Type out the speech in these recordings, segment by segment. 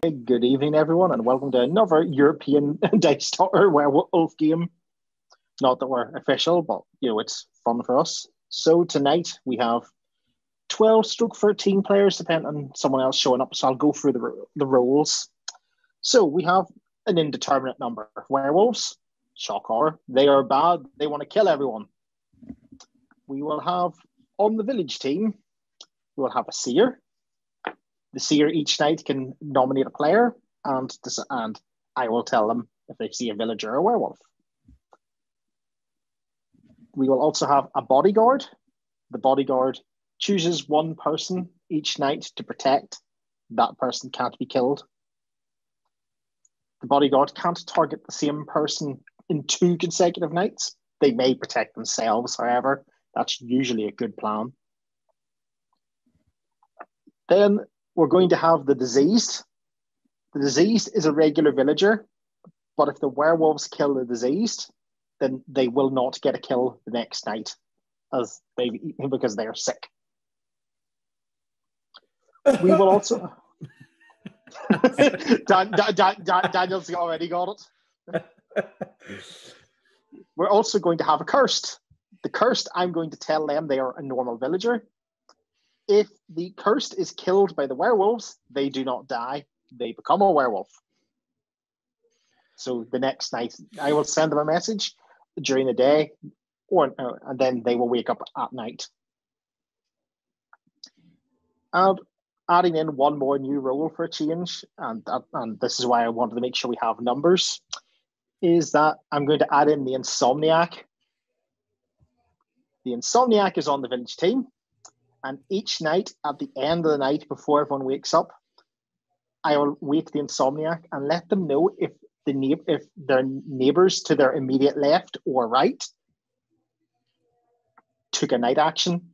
Okay, good evening, everyone, and welcome to another European Dice Starter Werewolf game. Not that we're official, but it's fun for us. So tonight we have 12-13 players, depending on someone else showing up. So I'll go through the roles. So we have an indeterminate number of werewolves. Shock horror. They are bad. They want to kill everyone. We will have, on the village team, we will have a seer. The seer each night can nominate a player, and I will tell them if they see a villager or a werewolf. We will also have a bodyguard. The bodyguard chooses one person each night to protect. That person can't be killed. The bodyguard can't target the same person in 2 consecutive nights. They may protect themselves, however. That's usually a good plan. Then we're going to have the diseased. The diseased is a regular villager, but if the werewolves kill the diseased, then they will not get a kill the next night because they are sick. We will also... Daniel's already got it. We're also going to have a cursed. The cursed, I'm going to tell them they are a normal villager. If the cursed is killed by the werewolves, they do not die. They become a werewolf. So the next night, I will send them a message during the day, and then they will wake up at night. And adding in one more new role for a change, and this is why I wanted to make sure we have numbers, is that I'm going to add in the Insomniac. The Insomniac is on the village team. And each night, at the end of the night, before everyone wakes up, I will wake the Insomniac and let them know if their neighbours to their immediate left or right took a night action.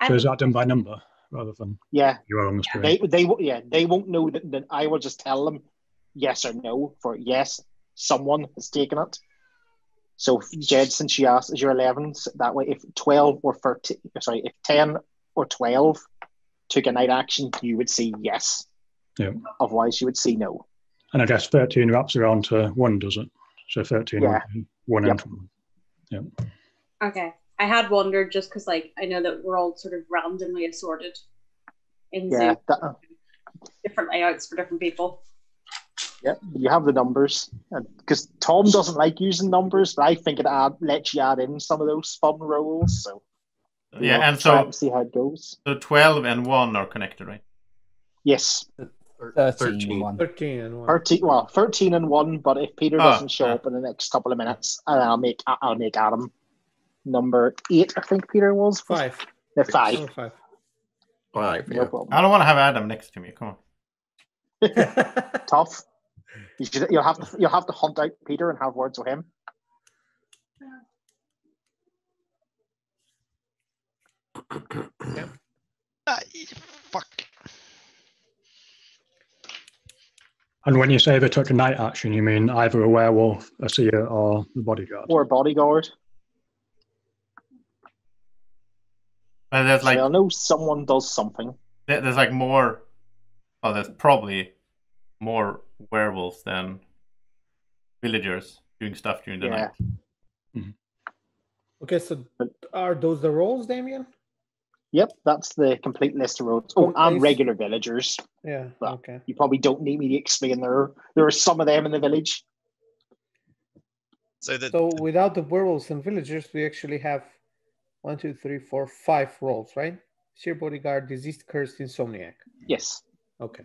So is that done by number rather than you are on the screen? They won't know that I will just tell them yes or no for yes, someone has taken it. So, Jed, since you asked, is your 11, that way if 10 or 12 took a night action, you would see yes. Yeah. Otherwise, you would see no. And I guess 13 wraps around to 1, does it? So 13 would be 1 entry. Yeah. Okay. I had wondered just because, I know that we're all sort of randomly assorted in different layouts for different people. Yeah, you have the numbers. Because Tom doesn't like using numbers, but I think it lets you add in some of those fun rolls. So and try and see how it goes. So 12 and 1 are connected, right? Yes. 13 and 1. 13 and 1, but if Peter doesn't show up in the next couple of minutes, I'll make Adam number 8, I think Peter was. 5. No, 5. Oh, 5. 5, no problem. I don't want to have Adam next to me. Come on. Tough. You'll have to hunt out Peter and have words with him. Fuck. And when you say they took a night action, you mean either a werewolf, a seer, or the bodyguard? Or a bodyguard. And there's I know someone does something. There's more. Oh, there's probably more werewolves than villagers doing stuff during the night. Mm-hmm. Okay, so are those the roles, Damien? Yep, that's the complete list of roles. Oh, and regular villagers. Yeah, but okay. You probably don't need me to explain there are some of them in the village. So without the werewolves and villagers, we actually have 1, 2, 3, 4, 5 roles, right? Seer, bodyguard, diseased, cursed, insomniac. Yes. Okay.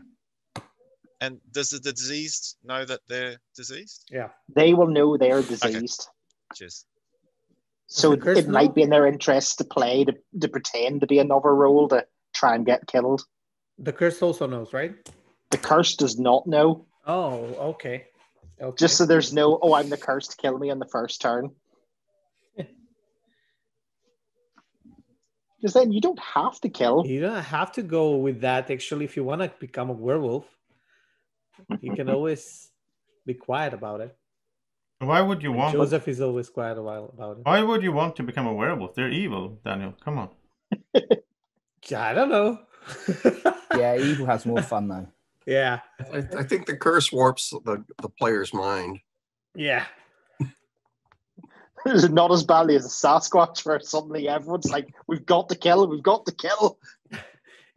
And does the diseased know that they're diseased? Yeah. They will know they're diseased. Okay. Cheers. So it might be in their interest to pretend to be another role to try and get killed. The cursed also knows, right? The cursed does not know. Oh, okay. Just so there's no, I'm the cursed, kill me on the first turn. Because then you don't have to kill. You don't have to go with that. Actually, if you want to become a werewolf, you can always be quiet about it. Why would you want... Joseph is always quiet about it. Why would you want to become a werewolf? They're evil, Daniel. Come on. I don't know. Yeah, evil has more fun though. Yeah. I think the curse warps the player's mind. Yeah. Is it not as badly as a Sasquatch where suddenly everyone's like, we've got to kill, we've got to kill.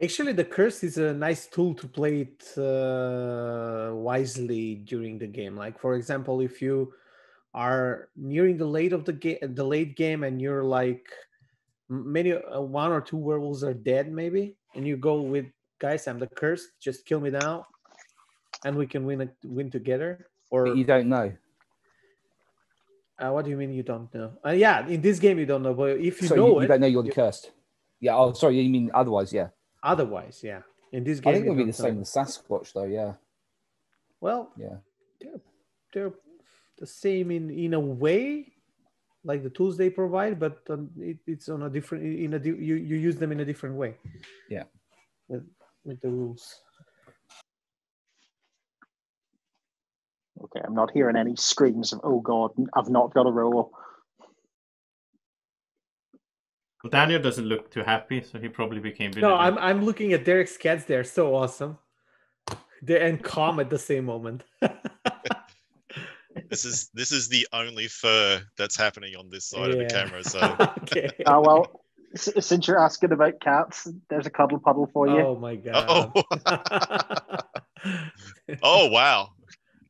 Actually, the curse is a nice tool to play it wisely during the game. Like, for example, if you are nearing the late game, and you're like, many one or two werewolves are dead, maybe, and you go with, guys, I'm the cursed, just kill me now, and we can win together. Or But you don't know. What do you mean you don't know? Yeah, in this game you don't know, but if you So know you don't know you're the cursed. Yeah. Oh, sorry. You mean otherwise? Yeah. Otherwise, yeah. In this game, I think you it'll be don't the same know. with Sasquatch, though. Yeah. Well, Yeah. they're the same in a way, like the tools they provide, but it's on a different. You use them in a different way. Yeah. With the rules. Okay, I'm not hearing any screams of, oh God, I've not got a roll. Well, Daniel doesn't look too happy, so he probably became villager. No, I'm looking at Derek's cats. They're so awesome. And calm at the same moment. This is the only fur that's happening on this side of the camera. So okay. Well, since you're asking about cats, there's a cuddle puddle for you. Oh my God. Oh wow.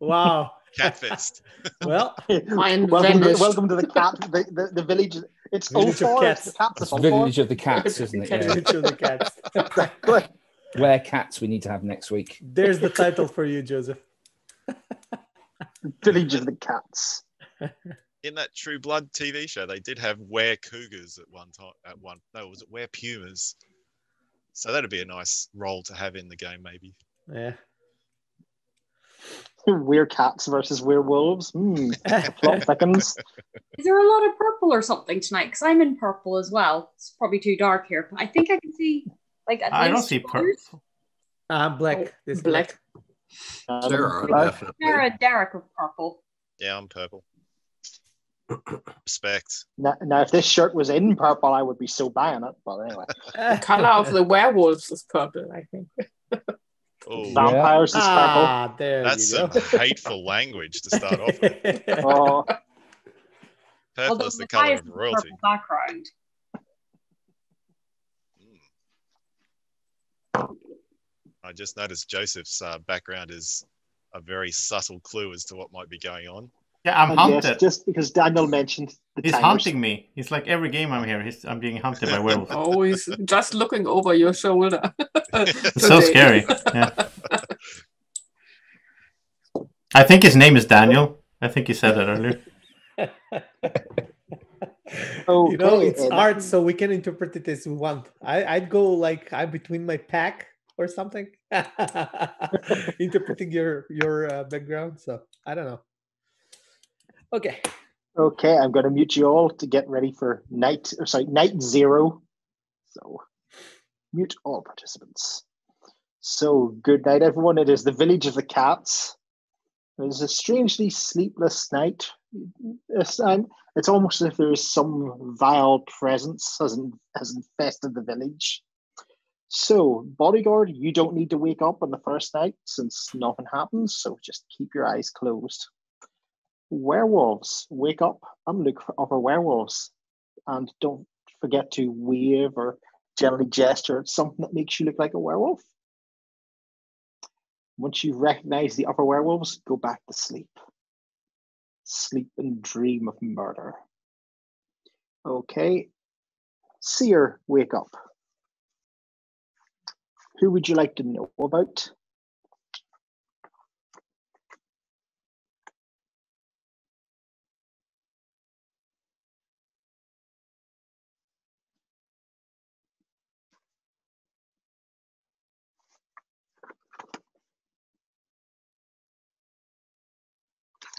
Wow. Catfest. Well, welcome to the cat, the village. It's Village of Cats. The cats It's Village of the Cats, isn't it? Yeah. Village of the Cats. Exactly. Where cats we need to have next week. There's the title for you, Joseph. Village of the Cats. In that True Blood TV show, they did have were cougars at one time. Was it were pumas? So that'd be a nice role to have in the game, maybe. Yeah. We're cats versus werewolves. Plot thickens. Is there a lot of purple or something tonight? Because I'm in purple as well. It's probably too dark here, but I think I can see like at I don't least see colors. purple. I'm black. This Black. Sarah, Black. definitely. Sarah, Derek of purple. Yeah, I'm purple. Respect. Now, if this shirt was in purple, I would be so buying it. But anyway, The color of the werewolves is purple, I think. Oh, vampires is purple. There that's you some go. hateful language to start off with. Oh, Purple Although is the the color highest of royalty. purple background. I just noticed Joseph's background is a very subtle clue as to what might be going on. Yeah, I'm hunted. yes, just because Daniel mentioned the He's timers. hunting me. He's like every game I'm here. I'm being hunted by werewolves. Oh, he's just looking over your shoulder. It's so scary. Yeah. I think his name is Daniel. I think you said that earlier. Okay, You know, it's art, so we can interpret it as we want. I'd go like I'm between my pack or something, interpreting your background. So I don't know. Okay. Okay, I'm going to mute you all to get ready for night 0. So mute all participants. So good night, everyone. It is the Village of the Cats. It is a strangely sleepless night. It's almost as if there is some vile presence has infested the village. So, bodyguard, you don't need to wake up on the first night since nothing happens, so just keep your eyes closed. Werewolves, wake up and look for other werewolves. And don't forget to wave or gently gesture at something that makes you look like a werewolf. Once you recognize the other werewolves, go back to sleep. Sleep and dream of murder. Okay. Seer, wake up. Who would you like to know about?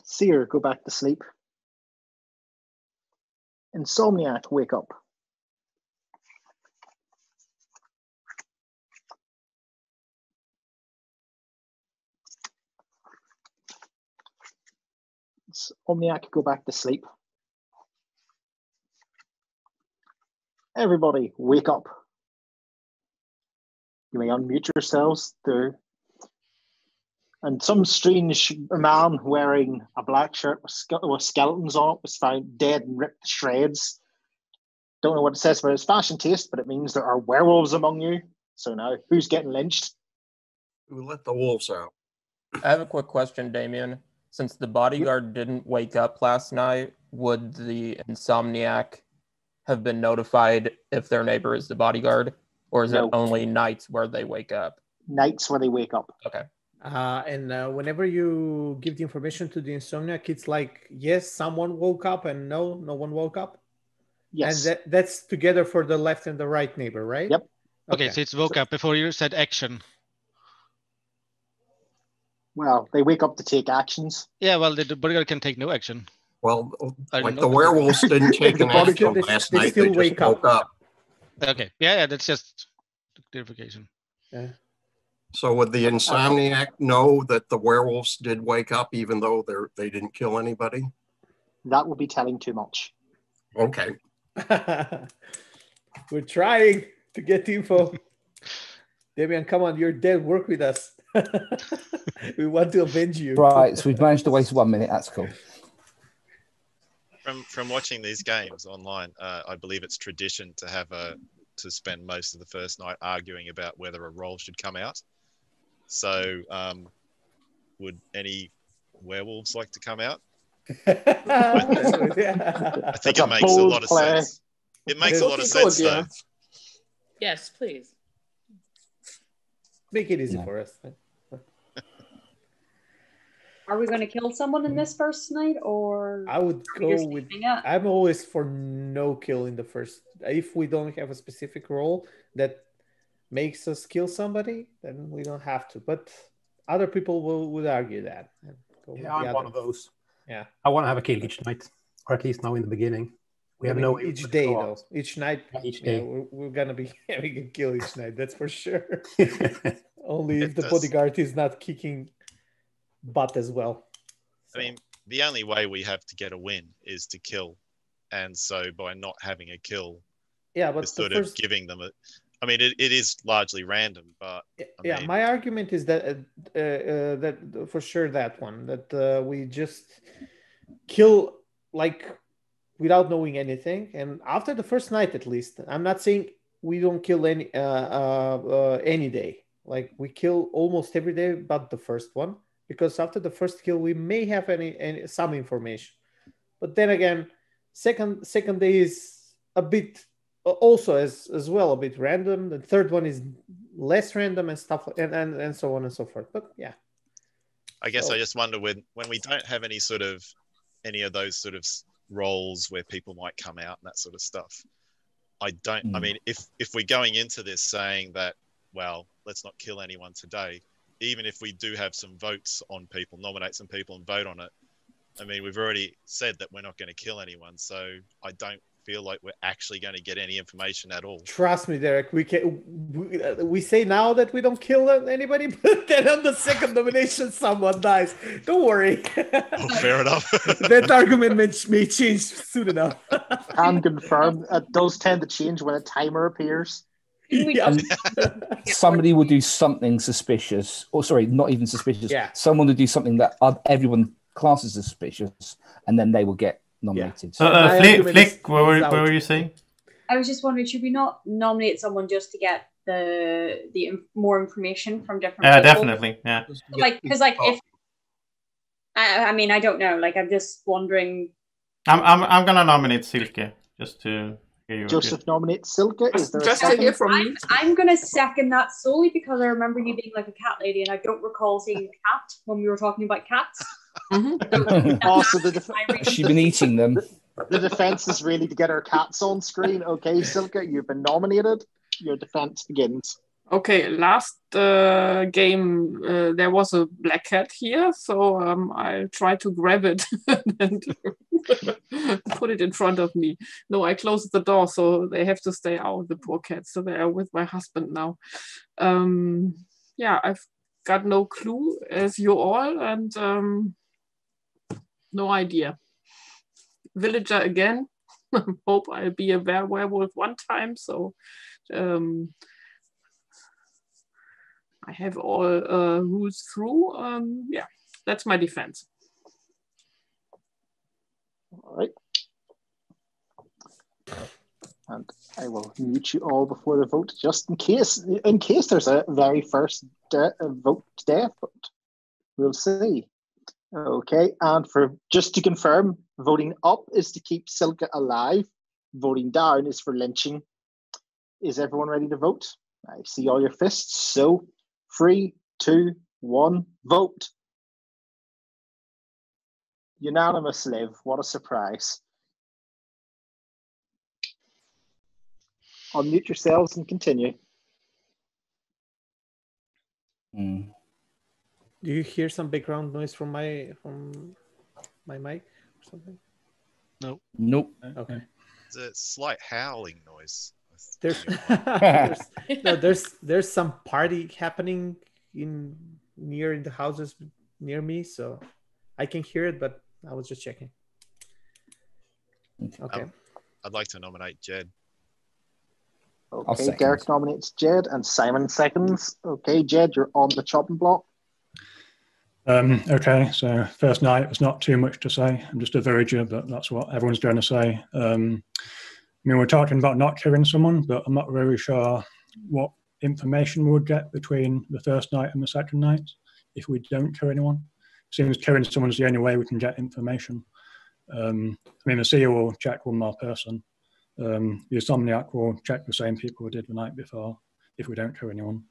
Seer, go back to sleep. Insomniac, wake up. Insomniac, go back to sleep. Everybody, wake up. You may unmute yourselves there. And some strange man wearing a black shirt with skeletons on it was found dead and ripped to shreds. Don't know what it says about his fashion taste, but it means there are werewolves among you. So now, who's getting lynched? Who let the wolves out? I have a quick question, Damien. Since the bodyguard didn't wake up last night, would the Insomniac have been notified if their neighbor is the bodyguard? Or is it only nights where they wake up? Nights where they wake up. Okay. And whenever you give the information to the Insomniac, it's like, yes, someone woke up, and no one woke up. Yes. And that's together for the left and the right neighbor, right? Yep. Okay, so it's woke up before you said action. Well, they wake up to take actions. Yeah, well, the bodyguard can take no action. Well, like the werewolves didn't take an action last night. They just woke up. Okay. Yeah, that's just clarification. Yeah. So would the Insomniac know that the werewolves did wake up, even though they didn't kill anybody? That would be telling too much. Okay. We're trying to get info. Damian, come on, you're dead. Work with us. We want to avenge you. Right, so we've managed to waste 1 minute. That's cool. From watching these games online, I believe it's tradition to spend most of the first night arguing about whether a roll should come out. So, would any werewolves like to come out? I think it makes a lot of sense. It makes a lot of sense, though. Yes, please. Make it easy for us. Are we going to kill someone in this first night, or I would go with? I'm always for no kill in the first. If we don't have a specific role that makes us kill somebody, then we don't have to. But other people would argue that. Yeah, I'm one of those. Yeah, I want to have a kill each night, or at least now in the beginning. We have no each day though. Each night. Yeah, each day. We're gonna be having a kill each night. That's for sure. Only if the bodyguard is not kicking butt as well. I mean, the only way we have to get a win is to kill, and so by not having a kill, but sort of giving them a. I mean, it is largely random, but I mean, my argument is that that for sure that one that we just kill like without knowing anything, and after the first night at least. I'm not saying we don't kill any day. Like we kill almost every day, but the first one, because after the first kill we may have some information, but then again, second day is a bit. Also as well a bit random. The third one is less random and stuff and so on and so forth. But yeah, I guess I just wonder when we don't have any of those sort of roles where people might come out and that sort of stuff. I mean, if we're going into this saying that, well, let's not kill anyone today, even if we do have some votes on people, nominate some people and vote on it. I mean, we've already said that we're not going to kill anyone, so I don't feel like we're actually going to get any information at all. Trust me, Derek. We say now that we don't kill anybody, but then on the second nomination, someone dies. Don't worry. Oh, fair enough. That argument may change soon enough. Can confirm it does tend to change when a timer appears. Somebody will do something suspicious, or sorry, not even suspicious. Yeah. Someone will do something that everyone classes as suspicious, and then they will get nominated. Flick, what were you saying? I was just wondering, should we not nominate someone just to get the more information from different people? Definitely, yeah. Because if I mean, I don't know. Like, I'm just wondering. I'm gonna nominate Silke just to hear you. Joseph nominates Silke. Is there just a second? to hear from me. I'm gonna second that solely because I remember you being like a cat lady, and I don't recall seeing a cat when we were talking about cats. Also, has she been eating them? The defense is really to get our cats on screen. Okay, Silke, you've been nominated. Your defense begins. Okay, last game there was a black cat here, so I tried to grab it and put it in front of me. No, I closed the door, so they have to stay out, the poor cats. So they are with my husband now. Yeah, I've got no clue as you all, and no idea. Villager again. Hope I'll be a werewolf one time. So I have all rules through. Yeah, that's my defense. All right. And I will mute you all before the vote, just in case there's a very first vote death vote. We'll see. Okay, and for just to confirm, voting up is to keep Silka alive. Voting down is for lynching. Is everyone ready to vote? I see all your fists. So 3, 2, 1, vote. Unanimous, Liv. What a surprise. Unmute yourselves and continue. Do you hear some background noise from my mic or something? No. Nope. Okay. It's a slight howling noise. There's some party happening in the houses near me, so I can hear it, but I was just checking. Okay. I'd like to nominate Jed. Okay, Derek nominates Jed and Simon seconds. Okay, Jed, you're on the chopping block. Okay, so first night, there's not too much to say. I'm just a villager, but that's what everyone's going to say. I mean, we're talking about not killing someone, but I'm not really sure what information we would get between the first night and the second night if we don't kill anyone. It seems killing someone's the only way we can get information. I mean, the seer will check one more person. The Insomniac will check the same people who did the night before if we don't kill anyone.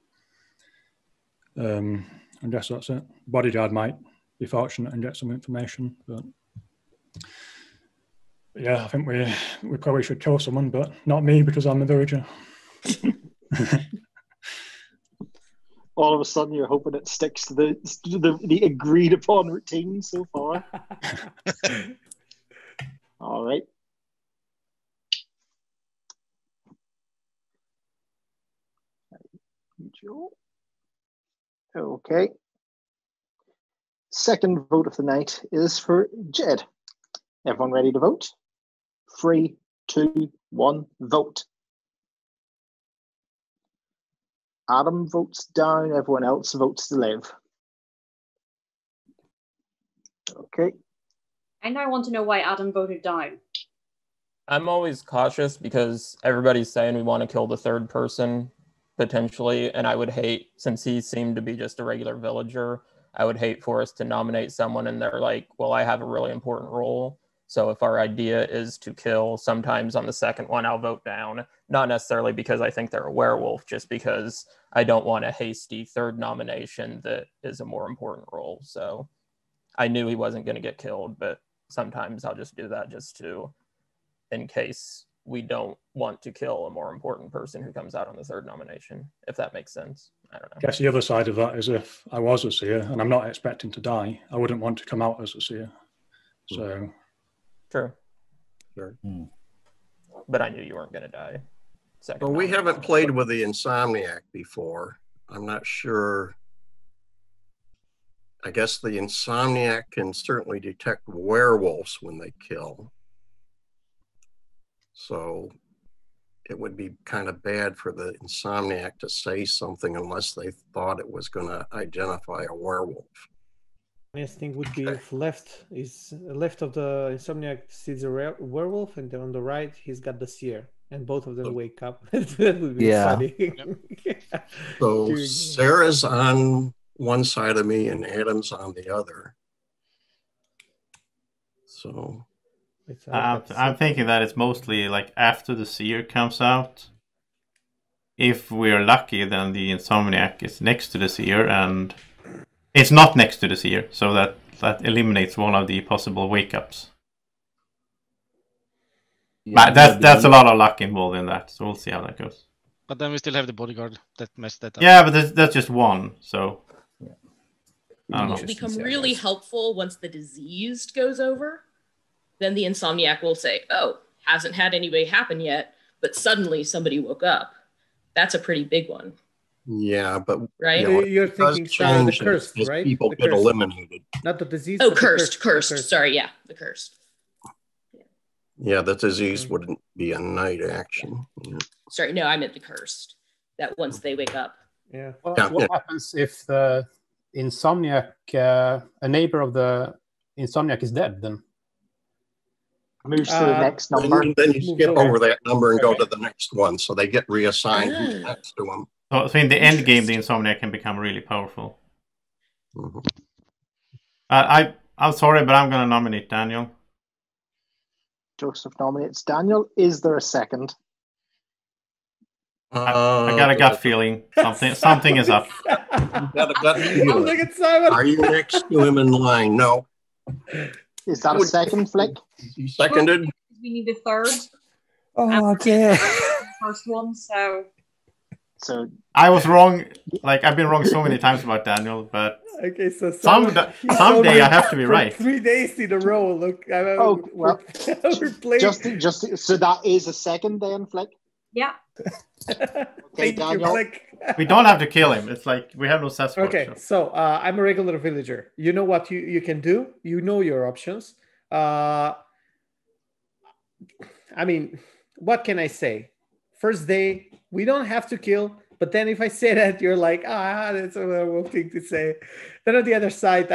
I guess that's it. Bodyguard might be fortunate and get some information, but yeah, I think we probably should kill someone, but not me because I'm a villager. All of a sudden, you're hoping it sticks to the agreed upon routine so far. All right. Okay. Second vote of the night is for Jed. Everyone ready to vote? 3, 2, 1, vote. Adam votes down, everyone else votes to live. Okay. I now want to know why Adam voted down. I'm always cautious because everybody's saying we want to kill the third person, potentially, and I would hate, since he seemed to be just a regular villager, I would hate for us to nominate someone and they're like, well, I have a really important role. So if our idea is to kill, sometimes on the second one, I'll vote down. Not necessarily because I think they're a werewolf, just because I don't want a hasty third nomination that is a more important role. So I knew he wasn't going to get killed, but sometimes I'll just do that just to, in case we don't want to kill a more important person who comes out on the third nomination, if that makes sense. I don't know. I guess the other side of that is if I was a seer and I'm not expecting to die, I wouldn't want to come out as a seer. So... Sure. But I knew you weren't going to die. Well, we haven't played with the Insomniac before. I'm not sure. I guess the Insomniac can certainly detect werewolves when they kill. So it would be kind of bad for the Insomniac to say something unless they thought it was going to identify a werewolf. Next thing would be if left of the Insomniac sees a werewolf, and then on the right he's got the seer, and both of them wake up. That would be funny. So Sarah's on one side of me and Adam's on the other. So I'm thinking that it's mostly like after the seer comes out. If we're lucky, then the Insomniac is next to the seer, and it's not next to the seer, so that eliminates one of the possible wake-ups. Yeah, but that's a lot of luck involved in that, so we'll see how that goes. But then we still have the bodyguard that messed that up. Yeah, but that's just one, so... I don't know. It will become really helpful once the diseased goes over. Then the Insomniac will say, oh, hasn't had anybody happen yet, but suddenly somebody woke up. That's a pretty big one. Yeah, but right, you're thinking the cursed, right? People get eliminated. Not the disease. Oh, cursed. Sorry, yeah, the cursed. Yeah, the disease wouldn't be a night action. Yeah. Sorry, no, I meant the cursed. That once they wake up, Yeah. Well, what happens if the Insomniac, a neighbor of the Insomniac, is dead? Then moves to the next number. Then you skip over that number and go to the next one, so they get reassigned who's next to them. So in the end game, the Insomniac can become really powerful. Mm-hmm. I'm sorry, but I'm going to nominate Daniel. Joseph nominates Daniel. Is there a second? I got a gut feeling something is up. You got a gut feeling. Look at Simon. Are you next to him in line? No. Is that a second, Flick? You seconded? We need a third. Oh dear. First one, so I was wrong. Like I've been wrong so many times about Daniel, but okay, so someday I have to be right. 3 days in a row. Look, well, we're playing. Just so that is a second then, Flick. Yeah. Okay, Daniel. We don't have to kill him. It's like we have no Sasquatch. Okay, so I'm a regular villager. You know what you can do. You know your options. I mean, what can I say? First day, we don't have to kill. But then if I say that, you're like, that's a werewolf thing to say. Then on the other side,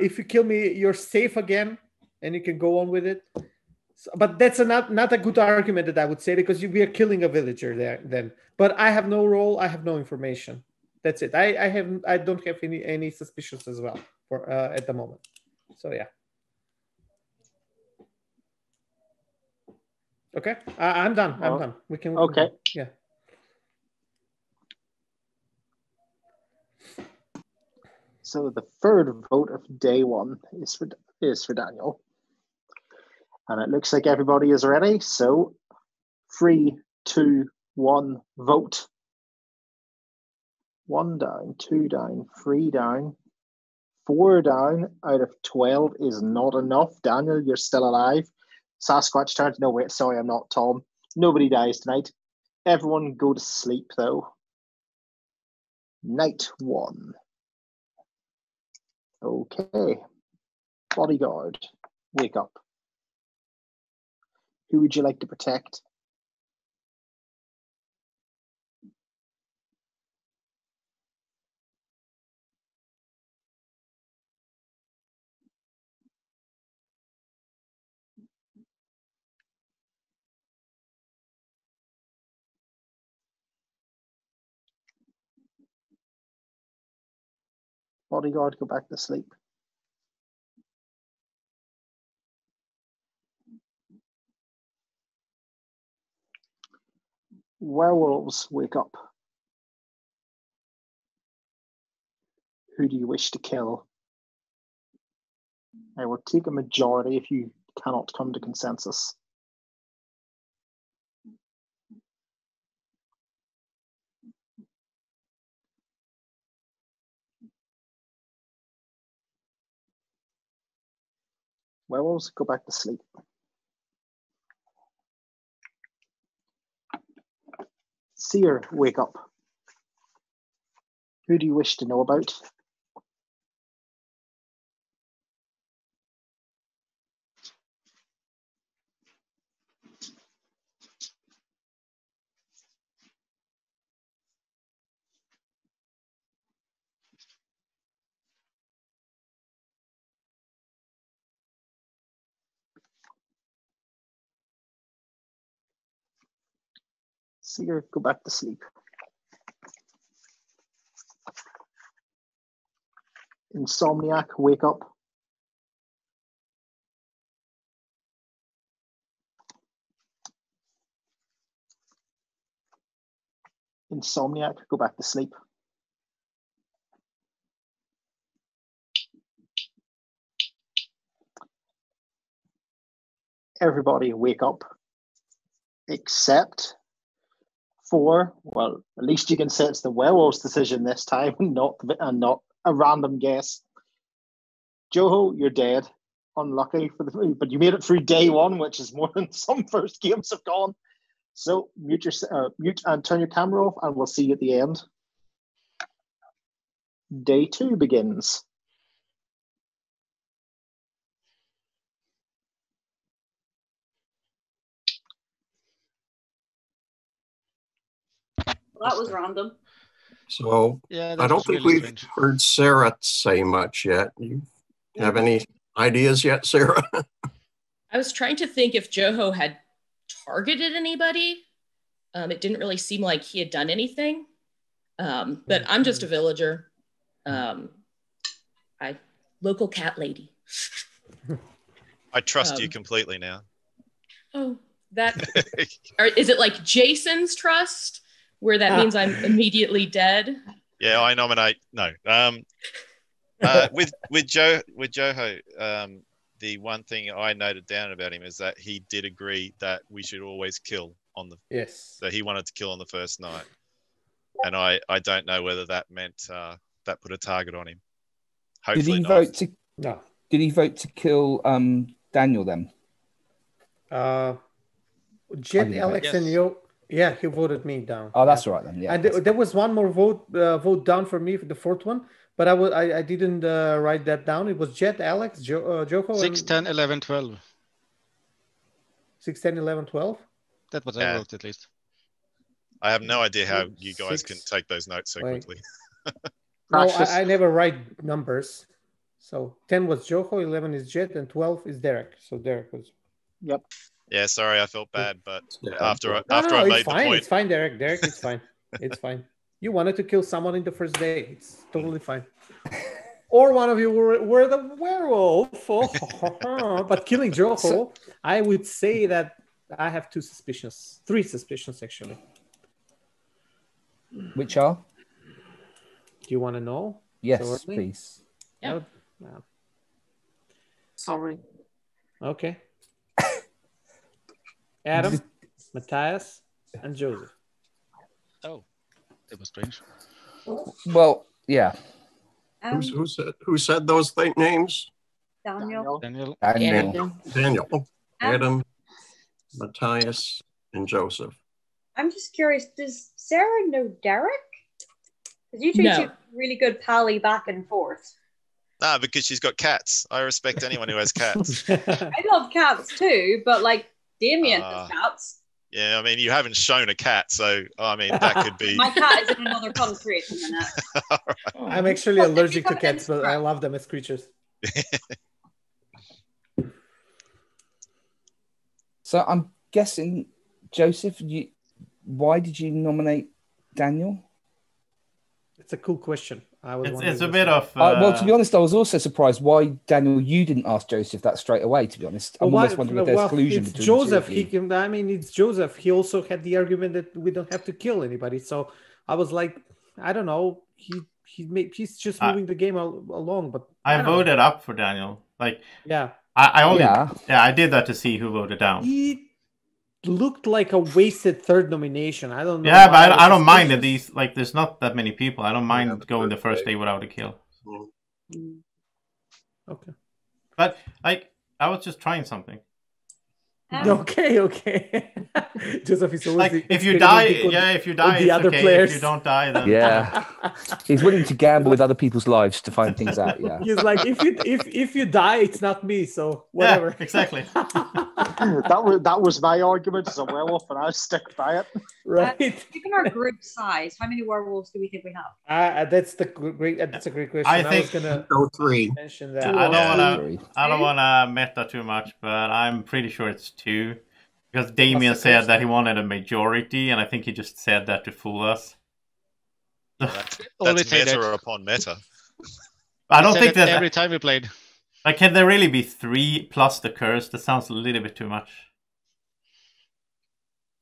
if you kill me, you're safe again, and you can go on with it. So, but that's not a good argument that I would say, because we are killing a villager there then. But I have no role. I have no information. That's it. I don't have any suspicions as well for at the moment. So yeah. Okay, I'm done. I'm done. We can. Okay. Yeah. So the third vote of day one is for Daniel. And it looks like everybody is ready. So 3, 2, 1, vote. 1 down, 2 down, 3 down, 4 down out of 12 is not enough. Daniel, you're still alive. Sasquatch turns. No, wait, sorry, I'm not Tom. Nobody dies tonight. Everyone go to sleep, though. Night 1. Okay. Bodyguard, wake up. Who would you like to protect? Bodyguard, go back to sleep. Werewolves, wake up. Who do you wish to kill? I will take a majority if you cannot come to consensus. Werewolves, go back to sleep. Seer, wake up. Who do you wish to know about? Seer, go back to sleep. Insomniac, wake up. Insomniac, go back to sleep. Everybody wake up, except for, well, at least you can say it's the werewolf's decision this time, not a random guess. Joho, you're dead. Unlucky but you made it through day one, which is more than some first games have gone. So mute and turn your camera off, and we'll see you at the end. Day 2 begins. Well, that was random. So Yeah, I that don't was think really we've strange. heard Sarah say much yet. You have any ideas yet, Sarah? I was trying to think if Joho had targeted anybody. It didn't really seem like he had done anything. But I'm just a villager. Local cat lady. I trust you completely now. Oh, is it like Jason's trust, where that means I'm immediately dead? Yeah, I nominate no. With Joho, the one thing I noted down about him is that he did agree that we should always kill on the. Yes. So he wanted to kill on the first night, and I don't know whether that meant that put a target on him. Hopefully did he not. vote to? No. Did he vote to kill Daniel then? Jet, Alex, Yes. and you. Yeah, he voted me down. Oh, that's all right then. Yeah. And there was one more vote down for me for the fourth one, but I didn't write that down. It was Jet, Alex, Joko, 6, 10, 11, 12. 6, 10, 11, 12. That was I wrote at least. I have no idea how you guys can take those notes so quickly. No, I never write numbers. So 10 was Joko, 11 is Jet, and 12 is Derek. So Derek was. Yep. Yeah, sorry, I felt bad, but after I No, made it's the fine. point, It's fine, Derek. Derek, it's fine. It's fine. You wanted to kill someone in the first day. It's totally fine. Or one of you were the werewolf. But killing Joko, I would say that I have 3 suspicions actually. Which are? Do you want to know? Yes, please. Yeah. No. Sorry. Okay. Adam, Matthias, and Joseph. Oh, it was strange. Well, yeah. Who said those names? Daniel. Daniel. Adam, Matthias, and Joseph. I'm just curious, does Sarah know Derek? Because you two seem really good pally back and forth. Nah, because she's got cats. I respect anyone who has cats. I love cats too, but like Damien has cats. Yeah, I mean, you haven't shown a cat, so I mean, that could be. My cat is in another country at the minute. Right. I'm actually allergic to cats, but I love them as creatures. So I'm guessing, Joseph, why did you nominate Daniel? It's a cool question. It's a bit of. Well, to be honest, I was also surprised why Daniel, you didn't ask Joseph that straight away. To be honest, I'm almost wondering if there's collusion it's between Joseph. the two of you. I mean, it's Joseph. He also had the argument that we don't have to kill anybody. So I was like, I don't know. He's just moving the game along. But I voted up for Daniel. Like, yeah, I did that to see who voted down. He looked like a wasted third nomination. I don't know. Yeah, but I don't mind that these, like, there's not that many people. I don't mind going the first day without a kill. Okay. But, like, I was just trying something. Okay. Joseph is always like, if you die, the other okay. players. If you don't die, then yeah, he's willing to gamble with other people's lives to find things out. Yeah, he's like, if you die, it's not me. So whatever. Yeah, exactly. that was my argument as a werewolf, and I stick by it. Right. Given our group size, how many werewolves do we think we have? That's a great question. I think was gonna go 3. mention that. I don't want to meta too much, but I'm pretty sure it's 2. Because Damien said that he wanted a majority, and I think he just said that to fool us. That's meta upon meta. I don't think that every time we played. Like, can there really be 3 plus the curse? That sounds a little bit too much.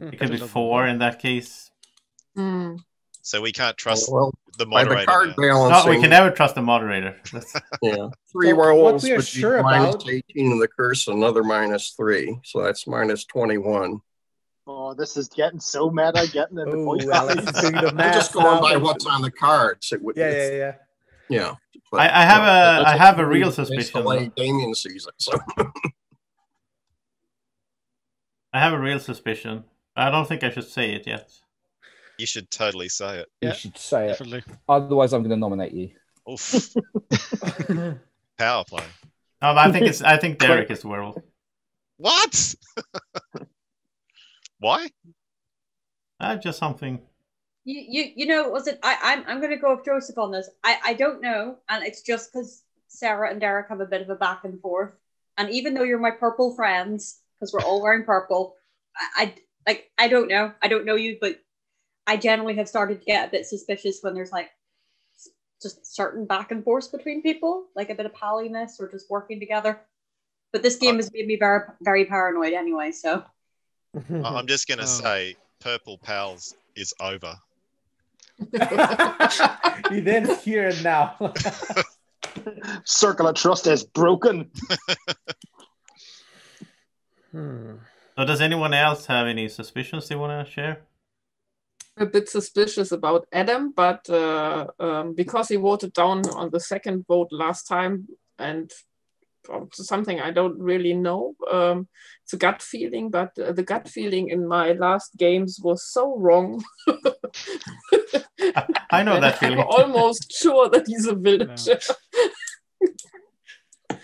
It could be 4 in that case. So we can't trust the by moderator. the card now. balancing, No, we can never trust the moderator. Yeah, 3 werewolves would be minus 18 in the curse, another minus 3, so that's minus 21. Oh, this is getting so meta, getting into point. I'm just going by what's on the cards. Yeah. But, I have a real suspicion. The way Damien sees it. So. I have a real suspicion. I don't think I should say it yet. You should totally say it. You should say definitely. it. Otherwise, I'm going to nominate you. Oof. Power play. No, but I think Derek is the werewolf. What? Why? Just something. You know, was it? I'm going to go with Joseph on this. I don't know, and it's just because Sarah and Derek have a bit of a back and forth. And even though you're my purple friends, because we're all wearing purple, I don't know. I don't know you, but I generally have started to get a bit suspicious when there's like just certain back and forth between people, like a bit of palliness or just working together. But this game has made me very, very paranoid anyway. So I'm just gonna say, Purple Pals is over. You didn't hear it now. Circle of trust is broken. So does anyone else have any suspicions they want to share? A bit suspicious about Adam, but because he voted down on the second vote last time, and something I don't really know, it's a gut feeling, but the gut feeling in my last games was so wrong. I know that feeling. I'm almost sure that he's a villager. I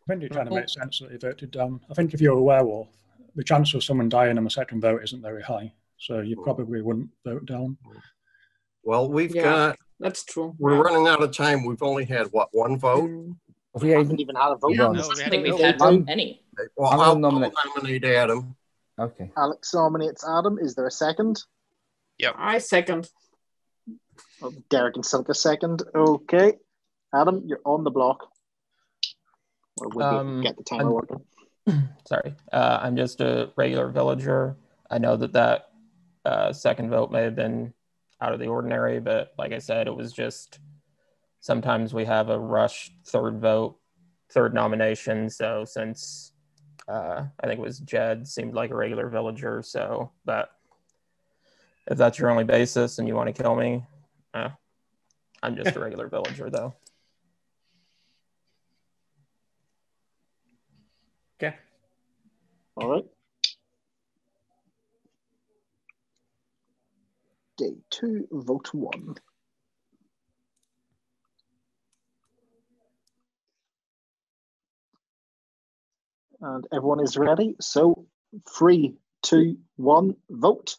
think you're trying to make sense that he voted down. I think if you're a werewolf, the chance of someone dying on a second vote isn't very high, so you probably wouldn't vote down. Well, we've got. That's true. We're running out of time. We've only had one vote. We haven't even had a vote. Yeah, I think we've had any. Well, I'll nominate Adam. Okay. Alex nominates Adam. Is there a second? Yep. I second. Oh, Derek and Silka second. Okay. Adam, you're on the block. Or would we get the timer working? Sorry. I'm just a regular villager. I know that second vote may have been out of the ordinary, but like I said, it was just sometimes we have a rush third nomination. So since I think it was Jed seemed like a regular villager, so but if that's your only basis and you want to kill me, I'm just a regular villager though. Okay. All right. Day 2, vote 1. And everyone is ready. So 3, 2, 1, vote.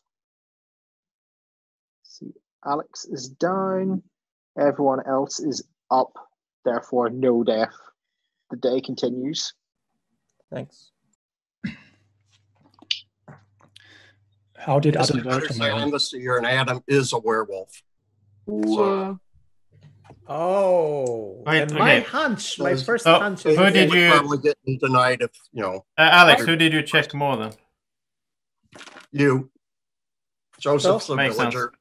See, Alex is down. Everyone else is up. Therefore, no death. The day continues. Thanks. How did Yes, Adam I vote on understand this year, and Adam is a werewolf. So, Wait, and my okay. hunch, my first So, hunch who is did you probably get me tonight if you know. Alex, who did you check more than? You, Joseph's a Makes villager. sense.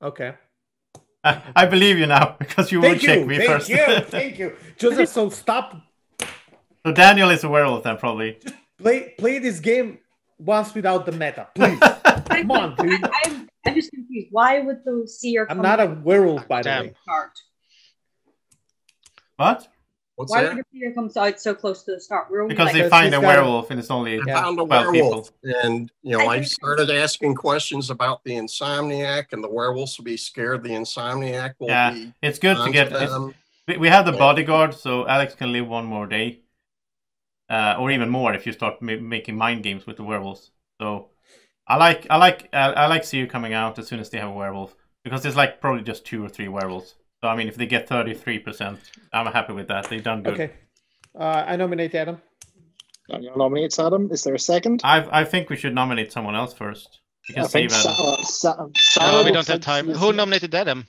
Okay. I believe you now because you will check me first. Thank you, Joseph. So stop. So Daniel is a werewolf then, probably. Play this game once without the meta, please. Come on, dude. I'm just confused. Why would the seer? I'm not a werewolf, by the way. What? Why would the seer come out so close to the start? We're only Because they find a werewolf and it's only 12 werewolf, people. and I started asking questions about the Insomniac, and the werewolves will be scared the Insomniac will be. It's good to get. We have the bodyguard, so Alex can live one more day, or even more if you start making mind games with the werewolves. So I like Seer coming out as soon as they have a werewolf, because there's like probably just 2 or 3 werewolves. So I mean, if they get 33%, I'm happy with that. They've done good. Okay, I nominate Adam. Daniel nominates Adam. Is there a second? I think we should nominate someone else first. We can save Adam. We don't have time. Who nominated Adam?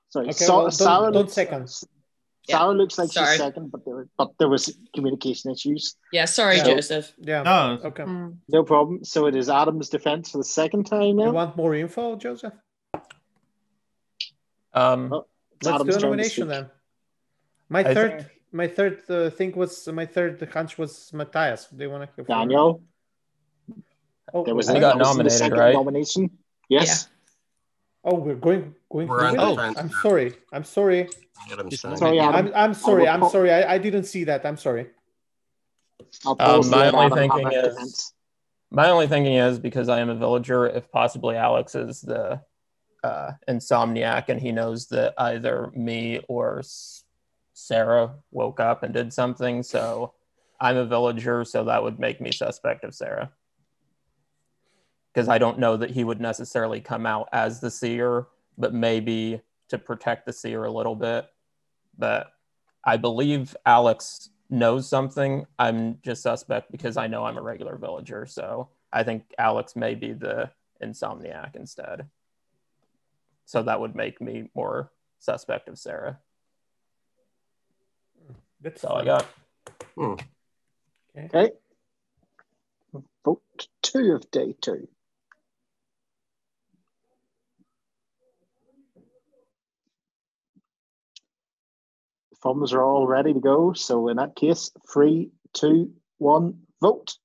Sorry, Okay, Sarah don't second. Sarah looks like she's second, but there was communication issues. Yeah, sorry, Joseph. Yeah. No. Okay. No problem. So it is Adam's defense for the second time now. You want more info, Joseph? Let's do a nomination then. My third hunch was Matthias. Do you want to go for Daniel? There was he got nominated, right? Nomination. Yes. Yeah. Oh, we're going. I'm sorry. I'm sorry, Adam. I'm sorry. I didn't see that. I'm sorry. My only thinking is because I am a villager, if possibly Alex is the Insomniac, and he knows that either me or Sarah woke up and did something. So I'm a villager, so that would make me suspect of Sarah. because I don't know that he would necessarily come out as the seer, but maybe to protect the seer a little bit. But I believe Alex knows something. I'm just suspect because I know I'm a regular villager. So I think Alex may be the Insomniac instead. So that would make me more suspect of Sarah. That's all I got. Okay. Vote 2 of day 2. Thumbs are all ready to go. So in that case, 3, 2, 1, vote.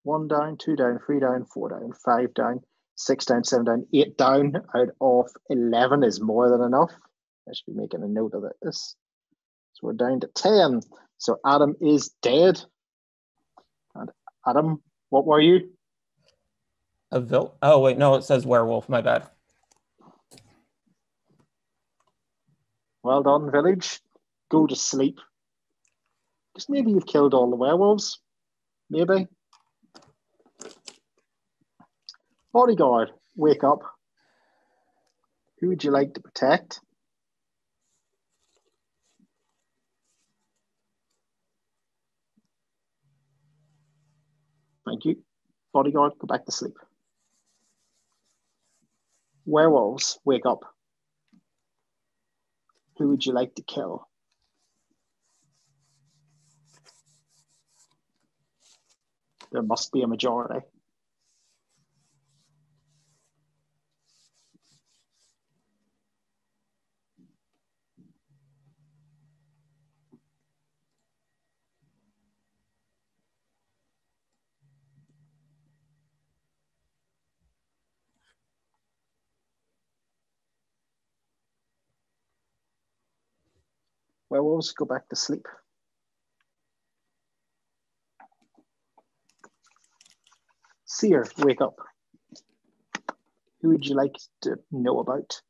1 down, 2 down, 3 down, 4 down, 5 down, 6 down, 7 down, 8 down out of 11 is more than enough. I should be making a note of this. So we're down to 10. So Adam is dead. And Adam, what were you? Oh, wait, no, it says werewolf. My bad. Well done, village. Go to sleep. Because maybe you've killed all the werewolves. Maybe. Bodyguard, wake up. Who would you like to protect? Thank you. Bodyguard, go back to sleep. Werewolves, wake up. Who would you like to kill? There must be a majority. Werewolves, go back to sleep. Seer, wake up. Who would you like to know about?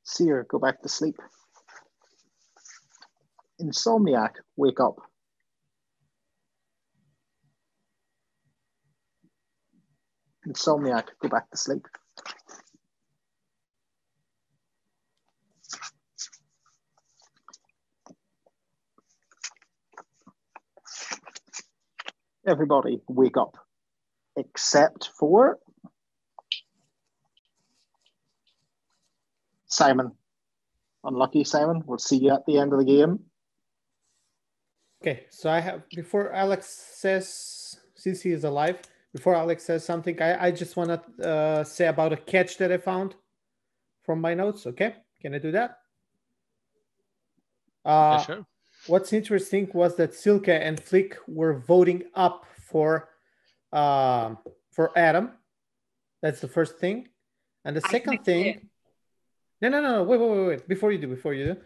Seer, go back to sleep. Insomniac, wake up. Insomniac, go back to sleep. Everybody, wake up. Except for Simon. Unlucky Simon. We'll see you at the end of the game. Okay, so I have, before Alex says, since he is alive, before Alex says something, I just want to say about a catch that I found from my notes. Okay, can I do that? Yeah, sure. What's interesting was that Silke and Flick were voting up for Adam. That's the first thing. And the second thing, no, wait. Before you do,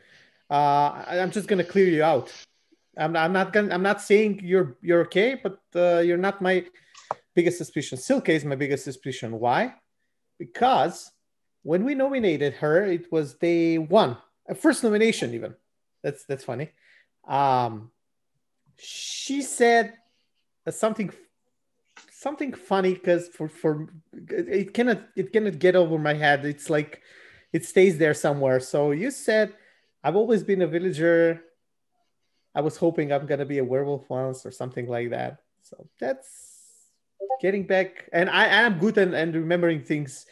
I'm just gonna clear you out. I'm not saying you're okay, but you're not my biggest suspicion. Silke is my biggest suspicion. Why? Because when we nominated her, it was day 1, a first nomination even. That's funny. She said something funny, because for it cannot get over my head. It's like it stays there somewhere. So you said, I've always been a villager. I was hoping I'm gonna be a werewolf once, or something like that. So that's getting back, and I am good and remembering things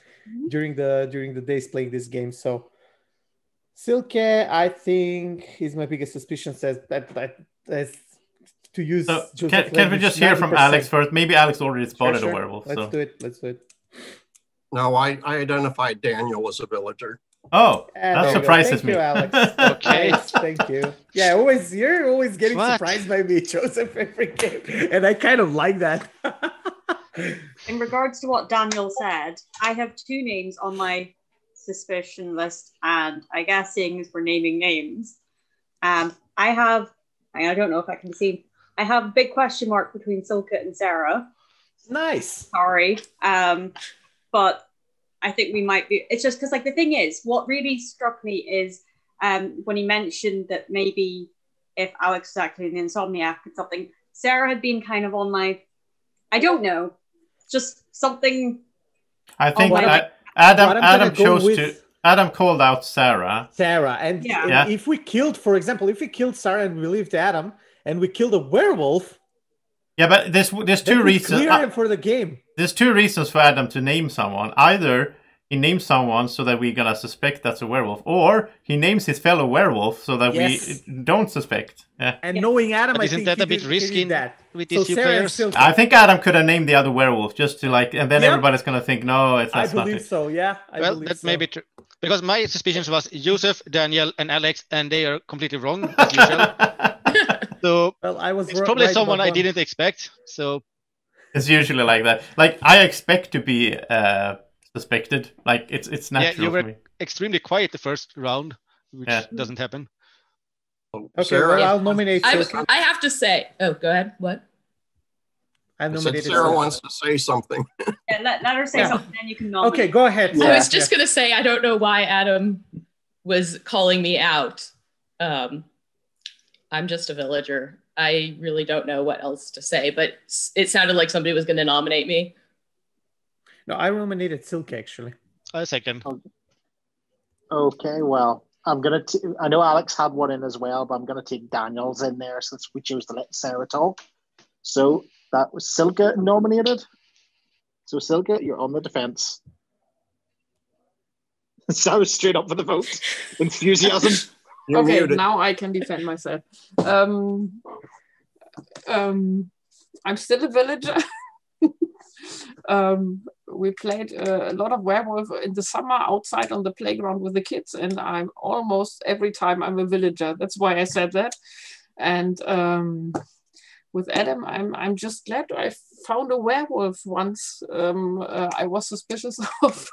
during the days playing this game. So Silke, I think, is my biggest suspicion. Says that to use. So can we just hear from Alex first? Maybe Alex already spotted a werewolf. Let's do it. No, I identified Daniel as a villager. Oh, And that there you go. surprises Thank me. you, Alex. Okay. Nice, thank you. Yeah, you're always getting What? surprised by me, Joseph, every game, and I kind of like that. In regards to what Daniel said, I have 2 names on my suspicion list, and I guess seeing as we're naming names, I don't know if I can see, I have a big question mark between Silka and Sarah. Nice. Sorry. But I think we might be, it's just because like the thing is, what really struck me is when he mentioned that maybe if Alex was actually an Insomniac and something, Sarah had been kind of on my, I don't know, just something. I think What Adam I'm gonna go chose with- to. Adam called out Sarah. And Yeah. if we killed, for example, if we killed Sarah and we leaved Adam, and we killed a werewolf, Yeah, but there's that two would reasons. clear him for the game. There's 2 reasons for Adam to name someone. Either he names someone so that we're gonna suspect that's a werewolf, or he names his fellow werewolf so that Yes. we don't suspect. Yeah. And knowing Adam, But I isn't think that a bit risky that. with So these few Sarah and players? Silka. I think Adam could have named the other werewolf just to like, and then Yep. everybody's gonna think, no, it's I that's not believe it. so. Yeah, I Well, believe that so. may be true. Because my suspicions was Joseph, Daniel, and Alex, and they are completely wrong as usual. So Well, I was it's probably right someone about I one. didn't expect. So It's usually like that. Like I expect to be suspected. Like it's yeah, natural you for were me. extremely quiet the first round, which Yeah. doesn't happen. Okay, Sarah, well, I'll nominate Silka. I have to say. Oh, go ahead. What? I I said nominated Sarah Silka. wants to say something. Yeah, let her say Yeah. something, then you can nominate. Okay, go ahead. Yeah. I was just gonna say I don't know why Adam was calling me out. I'm just a villager. I really don't know what else to say, but it sounded like somebody was going to nominate me. No, I nominated Silka actually. A second. Okay, well, I know Alex had one in as well, but I'm gonna take Daniel's in there since we chose to let Sarah talk. So that was Silka nominated. So Silka, you're on the defense. So straight up for the vote. Enthusiasm. You're Okay, muted. now I can defend myself. I'm still a villager. We played a lot of werewolf in the summer outside on the playground with the kids, and I'm almost every time I'm a villager. That's why I said that. And with Adam, I'm just glad I found a werewolf once. I was suspicious of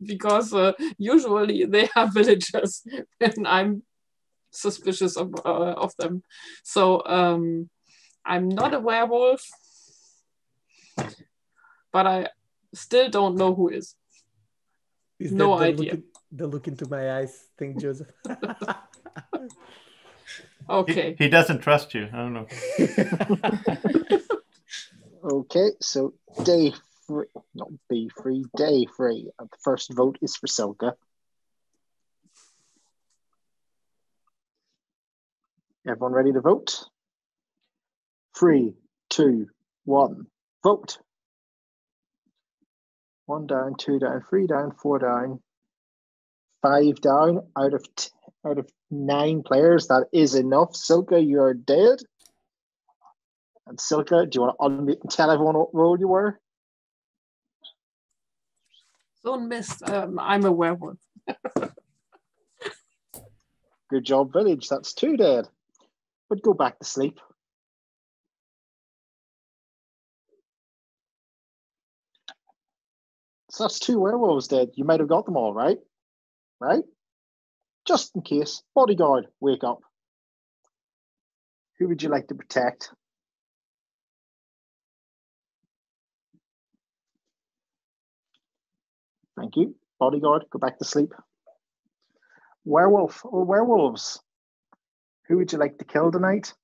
because usually they are villagers, and I'm suspicious of them. So I'm not a werewolf, but I still don't know who is. Is No that idea. The look into my eyes thing, Joseph. Okay. He doesn't trust you. I don't know. Okay, so day 3, not B3, day 3. The first vote is for Silka. Everyone ready to vote? 3, 2, 1, vote. 1 down, 2 down, 3 down, 4 down, 5 down out of 9 players. That is enough. Silka, you are dead. And Silka, do you want to unmute and tell everyone what role you were? Don't miss. I'm a werewolf. Good job, Village. That's 2 dead. But go back to sleep. So that's 2 werewolves dead. You might have got them all, right? Right? Just in case. Bodyguard, wake up. Who would you like to protect? Thank you. Bodyguard, go back to sleep. Werewolf or werewolves? Who would you like to kill tonight?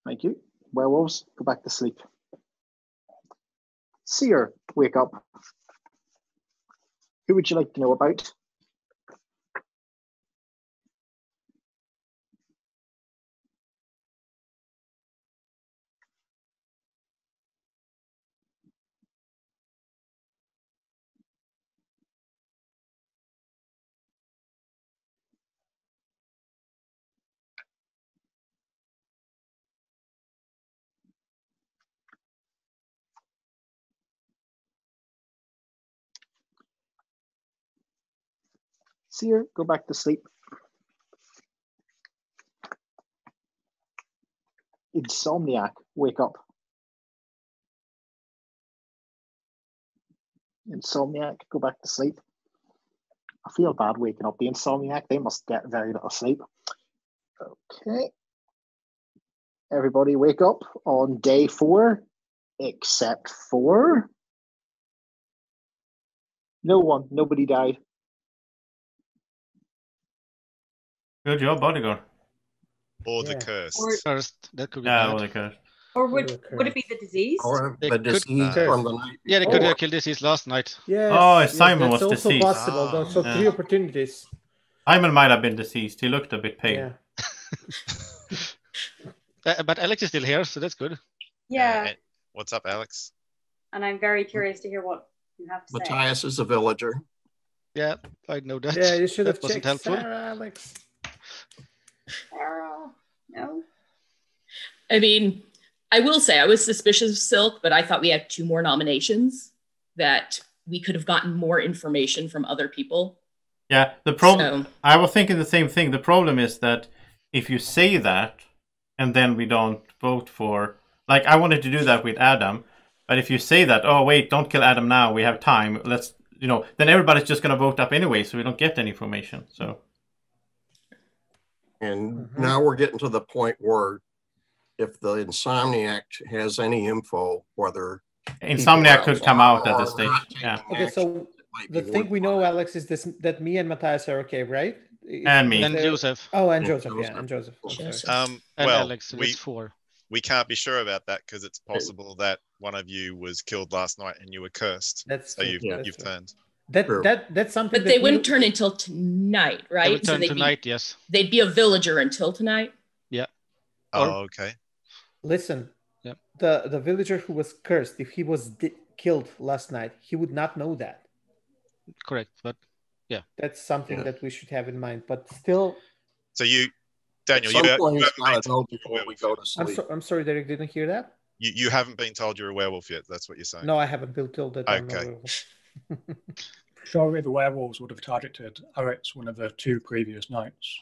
Thank you. Werewolves, go back to sleep. Seer, wake up. Who would you like to know about? Seer, go back to sleep. Insomniac, wake up. Insomniac, go back to sleep. I feel bad waking up the Insomniac. They must get very little sleep. Okay. Everybody wake up on day 4, except for... No one. Nobody died. Good job, bodyguard. Or the curse. First, that could be Yeah, bad. or the curse. Or would it be the disease? Or They the could- disease from the night Yeah, they could before. have killed disease last night. Yes, Oh, yes, Simon that's was also deceased. possible. though. So Yeah. 3 opportunities. Simon might have been deceased. He looked a bit pale. Yeah. But Alex is still here, so that's good. Yeah. What's up, Alex? And I'm very curious to hear what you have to say. Matthias is a villager. Yeah, I know that. Yeah, you should have That wasn't checked helpful. Sarah, Alex. Sarah, no. I mean, I will say I was suspicious of Silk, but I thought we had 2 more nominations, that we could have gotten more information from other people. Yeah, the problem. I was thinking the same thing. The problem is that if you say that, and then we don't vote for, like, I wanted to do that with Adam, but if you say that, oh wait, don't kill Adam now, we have time, let's, then everybody's just going to vote up anyway, so we don't get any information. So. And now we're getting to the point where if the Insomniac has any info, whether Insomniac could come out at this stage. Yeah. Okay, so the thing we know, Alex, is this that me and Matthias are okay, right? And me. And Joseph. Oh, and Joseph, yeah, and Joseph. And Well, Alex, so it's 4. We can't be sure about that because it's possible that one of you was killed last night and you were cursed. That's so true. you've turned. That's something. But they wouldn't turn until tonight, right? They would turn they'd tonight, yes. They'd be a villager until tonight. Yeah. Oh, okay. Listen, yeah. The villager who was cursed, if he was killed last night, he would not know that. Correct, but yeah. That's something that we should have in mind. But still. So you, Daniel, you gotta know before we go to sleep. I'm sorry, Derek, didn't hear that. You haven't been told you're a werewolf yet. That's what you're saying. No, I haven't been told that. Okay. Surely the werewolves would have targeted Alex one of the 2 previous nights.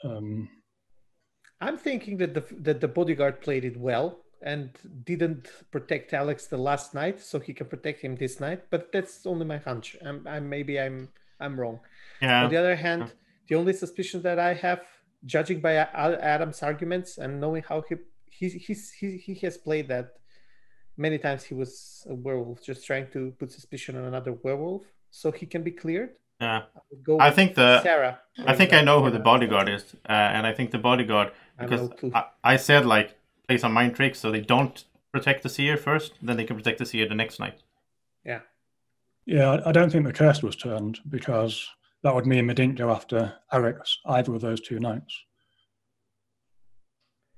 I'm thinking that the bodyguard played it well and didn't protect Alex the last night, so he can protect him this night. But that's only my hunch. I'm wrong. Yeah. On the other hand, the only suspicion that I have, judging by Adam's arguments and knowing how he has played that many times, he was a werewolf, just trying to put suspicion on another werewolf so he can be cleared. Yeah, I think Sarah. I think I know who the bodyguard is, and I think the bodyguard, because I said like play some mind tricks so they don't protect the seer first, then they can protect the seer the next night. Yeah. Yeah, I don't think the curse was turned because that would mean they didn't go after Alex either of those 2 nights.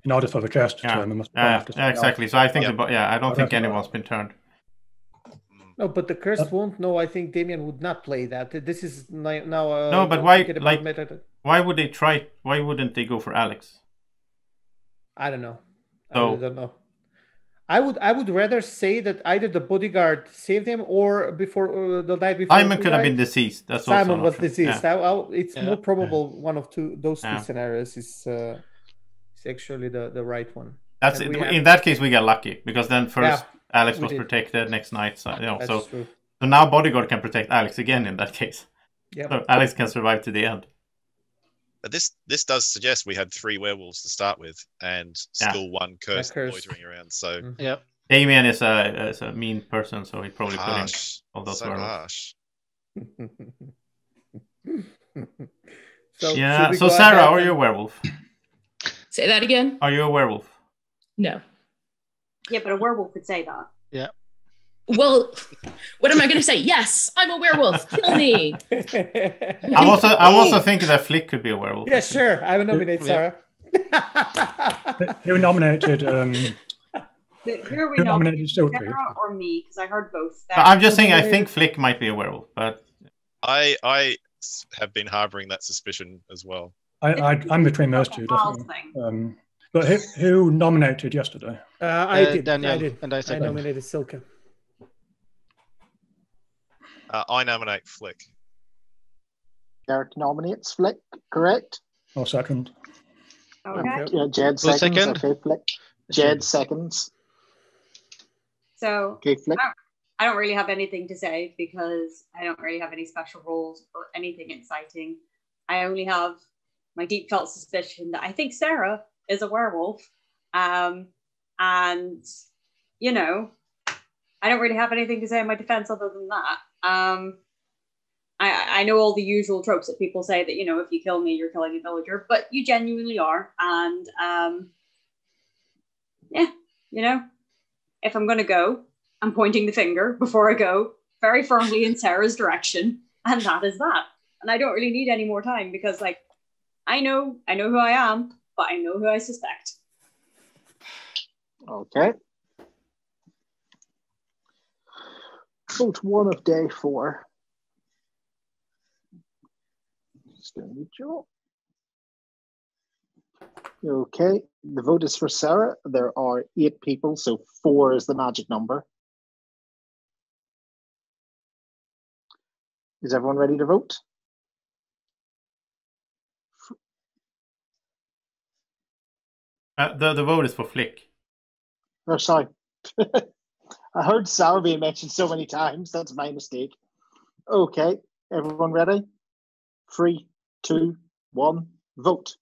In order for the curse to turn, they must go after. Yeah, exactly. So I think I don't think anyone's been turned. No, but the cursed won't know. I think Damien would not play that. This is now. No, but why? Like, why would they try? Why wouldn't they go for Alex? I don't know. So, I don't know. I would rather say that either the bodyguard saved him or before the night before. Simon could have been deceased. That's Simon also was deceased. Yeah. It's more probable one of those 2 scenarios is actually the right one. That's it. In that case, we get lucky because then first Alex was protected next night. So so now bodyguard can protect Alex again in that case. Yep. So Alex can survive to the end. But this does suggest we had 3 werewolves to start with, and still 1 cursed loitering around. So yeah, Damien is a mean person, so he probably put in all those werewolves. So Sarah, are you a werewolf? Say that again. Are you a werewolf? No. Yeah, but a werewolf could say that. Yeah. Well, what am I going to say? Yes, I'm a werewolf. Kill me. I'm also thinking that Flick could be a werewolf. Yeah, sure. I would nominate Sarah. Who nominated? Who are we nominated? Sarah or me? Because I heard both. I'm just saying. I think Flick might be a werewolf, but I have been harboring that suspicion as well. I'm between those 2, definitely. But who nominated yesterday? I did. Daniel, I did. And I nominated Silka. I nominate Flick. Derek nominates Flick, correct? Or second. Okay. Jed Who's seconds. second? Okay, Flick. Jed seconds. So Okay, Flick. I don't really have anything to say because I don't really have any special roles or anything exciting. I only have my deep felt suspicion that I think Sarah is a werewolf. And, you know, I don't really have anything to say in my defense other than that. I know all the usual tropes that people say that, you know, if you kill me, you're killing a villager, but you genuinely are. And, yeah, you know, if I'm going to go, I'm pointing the finger before I go very firmly in Sarah's direction. And that is that. And I don't really need any more time because, like, I know who I am, but I know who I suspect. Okay. Vote 1 of day 4. Okay, the vote is for Sarah. There are 8 people, so 4 is the magic number. Is everyone ready to vote? The vote is for Flick. Oh, sorry. I heard Sarah being mentioned so many times. That's my mistake. Okay, everyone ready? 3, 2, 1, vote.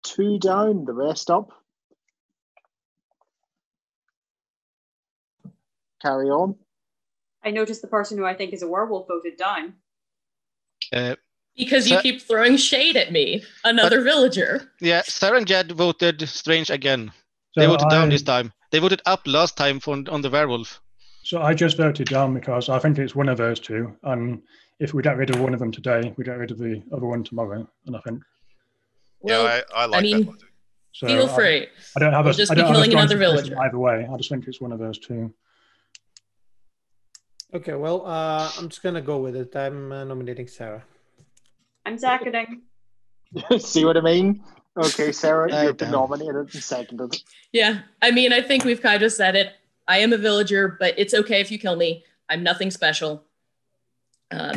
2 down, the rest up. Carry on. I noticed the person who I think is a werewolf voted down. Because you keep throwing shade at me, another villager. Yeah, Sarah and Jed voted strange again. They voted down this time. They voted up last time on the werewolf. So I just voted down because I think it's one of those two. And if we get rid of one of them today, we get rid of the other one tomorrow. And I think. Well, yeah, I like that one too. So feel free. I don't have we'll just be killing another villager. Either way, I just think it's one of those two. Okay, well, I'm just gonna go with it. I'm nominating Sarah. I'm seconding. See what I mean? Okay, Sarah, you've been nominated and seconded. Yeah, I mean, I think we've kind of said it. I am a villager, but it's okay if you kill me. I'm nothing special.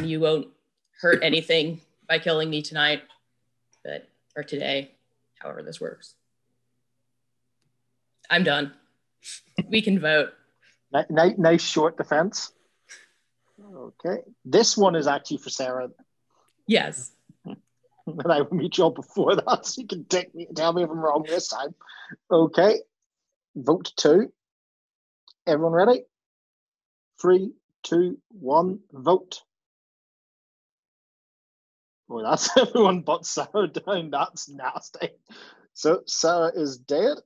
You won't hurt anything by killing me tonight, or today, however this works. I'm done. We can vote. Nice short defense. Okay, this one is actually for Sarah. Yes. And I will meet you all before that, so you can tell me if I'm wrong this time. Okay, vote 2. Everyone ready? 3, 2, 1, vote. Oh, that's everyone but Sarah down. That's nasty. So Sarah is dead.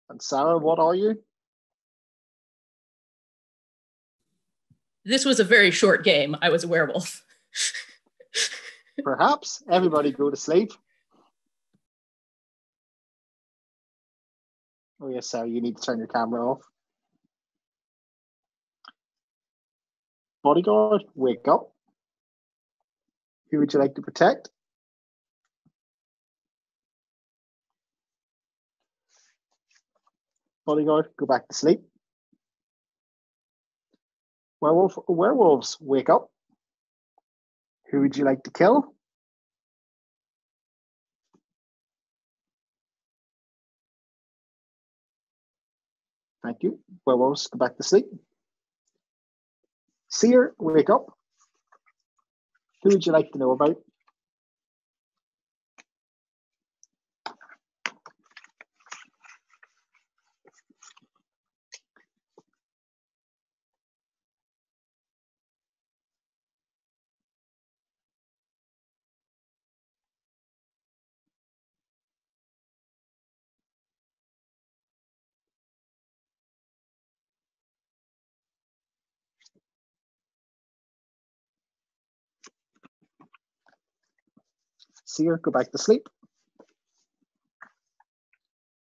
And Sarah, what are you? This was a very short game. I was a werewolf. Perhaps. Everybody go to sleep. Oh, yes, Sarah, you need to turn your camera off. Bodyguard, wake up. Who would you like to protect? Bodyguard, go back to sleep. Werewolves, wake up. Who would you like to kill? Thank you. Werewolves, go back to sleep. Seer, wake up. Who would you like to know about? Seer, go back to sleep.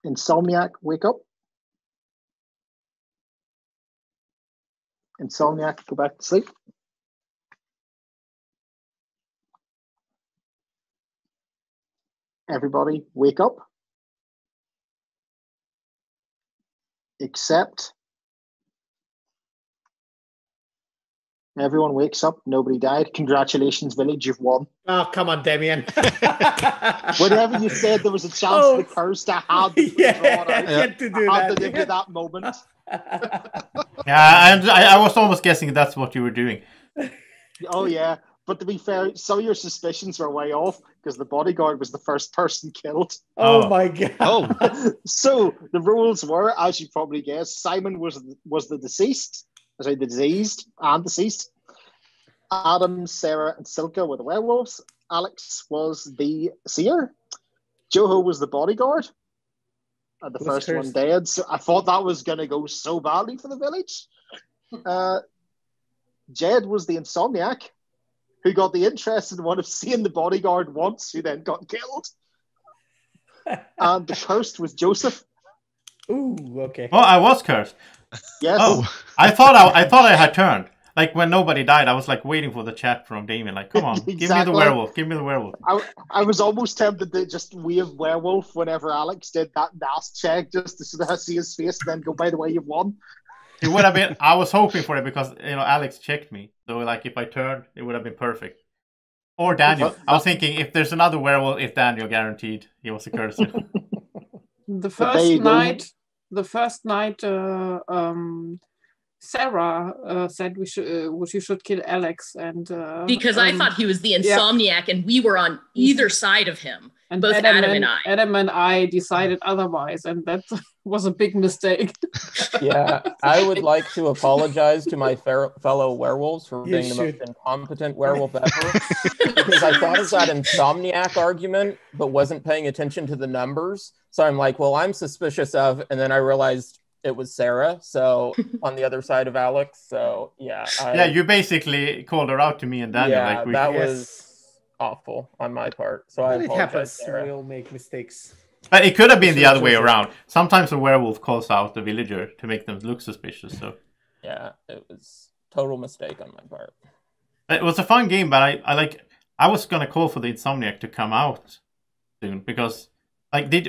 Insomniac, wake up. Insomniac, go back to sleep. Everybody, wake up. Except Everyone wakes up. Nobody died. Congratulations, village. You've won. Oh, come on, Damien. Whenever you said there was a chance the curse, I had to draw it out. Get to do I had that. to give you that moment. Yeah, I was almost guessing that's what you were doing. Oh, yeah. But to be fair, some of your suspicions were way off because the bodyguard was the first person killed. Oh my god. Oh. So the rules were, as you probably guessed, Simon was the deceased. Sorry, the diseased and deceased. Adam, Sarah, and Silka were the werewolves. Alex was the seer. Joho was the bodyguard. And the first one dead. So I thought that was going to go so badly for the village. Jed was the insomniac, who got the interesting one of seeing the bodyguard once, who then got killed. And the cursed was Joseph. Ooh, okay. Oh, I was cursed. Yes. Oh, I thought I had turned. Like when nobody died, I was like waiting for the chat from Damien. Like, come on, Exactly. give me the werewolf. Give me the werewolf. I was almost tempted to just wave werewolf whenever Alex did that last check, just to sort of see his face and then go, by the way, you've won. It would have been. I was hoping for it because Alex checked me. So like if I turned, it would have been perfect. Or Daniel. I was thinking if there's another werewolf, if Daniel guaranteed he was a cursor. The first night, Sarah said we should kill Alex, and because I thought he was the insomniac, and we were on either side of him. And both Adam and I. Adam and I decided otherwise, and that was a big mistake. Yeah, I would like to apologize to my fellow werewolves for being the most incompetent werewolf ever, because I thought of that insomniac argument, but wasn't paying attention to the numbers. So I'm like, well, I'm suspicious of, and then I realized it was Sarah, so on the other side of Alex. So yeah, you basically called her out to me and Daniel. Yeah, that was awful on my part. So I apologize, it happens. Sarah. We all make mistakes. But it could have been the other way around. Sometimes a werewolf calls out the villager to make them look suspicious. So yeah, it was total mistake on my part. It was a fun game, but I was gonna call for the Insomniac to come out soon because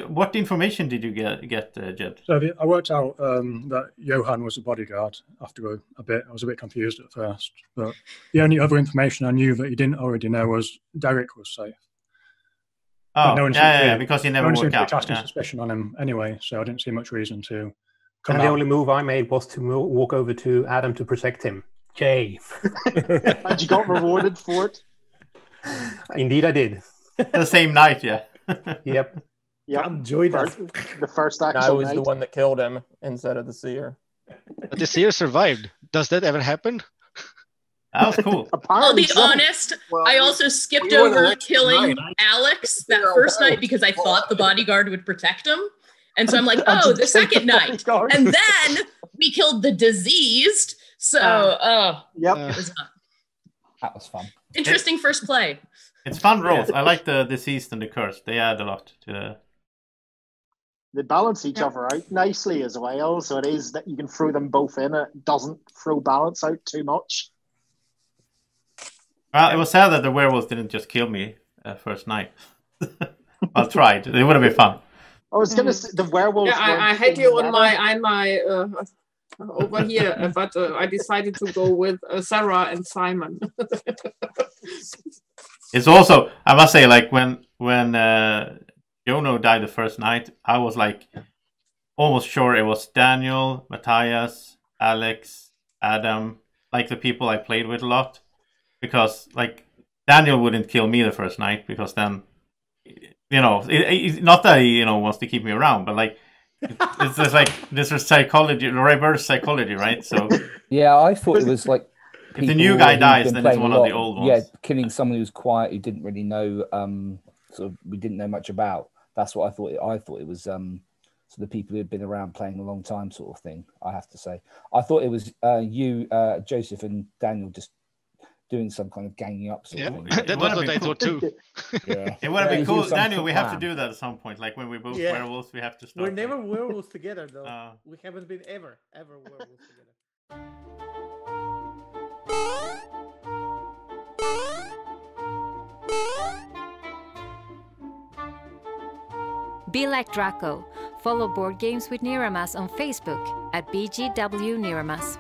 what information did you get, Jed? So I worked out that Johan was a bodyguard after a bit. I was a bit confused at first, but the only other information I knew that you didn't already know was Derek was safe. Oh, because he never worked out. Casting suspicion on him anyway, so I didn't see much reason to come And out. the only move I made was to walk over to Adam to protect him. Yay. And you got rewarded for it? Indeed I did. The same night, yeah. Yep. Yeah, enjoyed that. The first action. I was the one that killed him instead of the seer. But the seer survived. Does that ever happen? That was cool. I'll be honest, I also skipped over killing Alex that first night because I thought the bodyguard would protect him. And so I'm like, oh, the second night. And then we killed the diseased. So, that was fun. Interesting first play. It's fun rolls. I like the deceased and the cursed. They add a lot to the... They balance each other out nicely as well. So it is that you can throw them both in. It doesn't throw balance out too much. Well, it was sad that the werewolves didn't just kill me first night. I tried. It would have been fun. I was going to say the werewolves. Yeah, I had you on my over here, but I decided to go with Sarah and Simon. It's also, I must say, like when Jono died the first night, I was like almost sure it was Daniel, Matthias, Alex, Adam, like the people I played with a lot. Because like Daniel wouldn't kill me the first night because then, it's not that he wants to keep me around, but like it's just like this is psychology, reverse psychology, right? So yeah, I thought it was like if the new guy dies, then it's one of the old ones. Yeah, killing someone who's quiet, who didn't really know, we didn't know much about. That's what I thought. I thought it was so the people who had been around playing a long time, sort of thing. I have to say, I thought it was you, Joseph, and Daniel just doing some kind of ganging up sort of thing. That's what I thought too. Yeah. It would have been cool. Daniel, we have to do that at some point. Like when we both werewolves, we have to start. We're never werewolves together, though. We haven't been ever werewolves together. Be like Draco. Follow Board Games with Niramas on Facebook at BGW Niramas.